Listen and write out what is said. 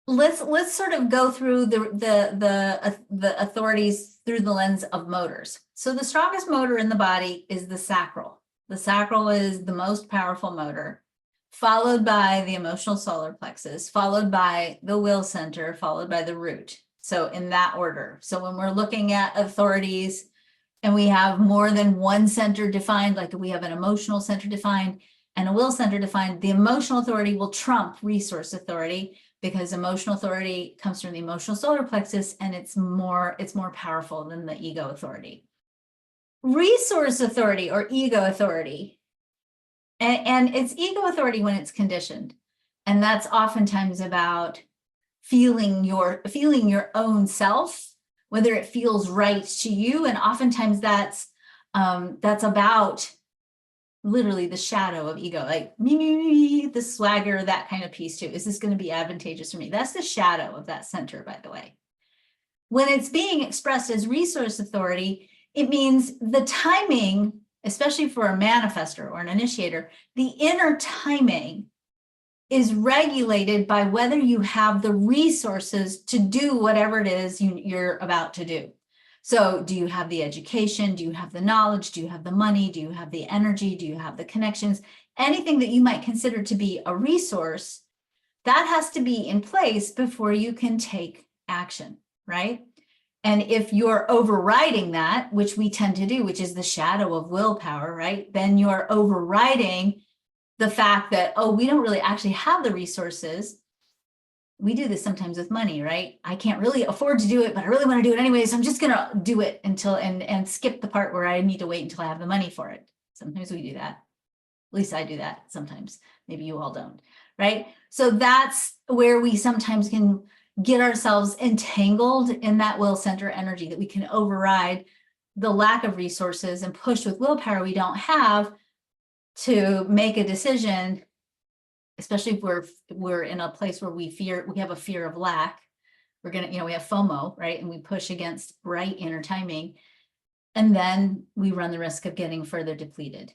let's sort of go through the authorities through the lens of motors. So the strongest motor in the body is the sacral. The sacral is the most powerful motor, followed by the emotional solar plexus, followed by the will center, followed by the root. So in that order. So when we're looking at authorities and we have more than one center defined, like we have an emotional center defined and a will center defined, the emotional authority will trump resource authority, because emotional authority comes from the emotional solar plexus and it's more powerful than the ego authority. Resource authority or ego authority, and it's ego authority when it's conditioned, and that's oftentimes about feeling your own self, whether it feels right to you, and oftentimes that's about literally the shadow of ego, like me, the swagger, that kind of piece too. Is this going to be advantageous for me? That's the shadow of that center, by the way. When it's being expressed as resource authority, it means the timing, especially for a manifestor or an initiator, the inner timing is regulated by whether you have the resources to do whatever it is you're about to do. So do you have the education? Do you have the knowledge? Do you have the money? Do you have the energy? Do you have the connections? Anything that you might consider to be a resource, that has to be in place before you can take action, right? And if you're overriding that, which we tend to do, which is the shadow of willpower, right? Then you're overriding the fact that, oh, we don't really actually have the resources. We do this sometimes with money, right? I can't really afford to do it, but I really want to do it anyway. So I'm just going to do it until, and skip the part where I need to wait until I have the money for it. Sometimes we do that. At least I do that sometimes. Maybe you all don't, right? So that's where we sometimes can get ourselves entangled in that will center energy, that we can override the lack of resources and push with willpower we don't have to make a decision, especially if we're in a place where we have a fear of lack. We're going to, we have FOMO, right? And we push against right inner timing. And then we run the risk of getting further depleted.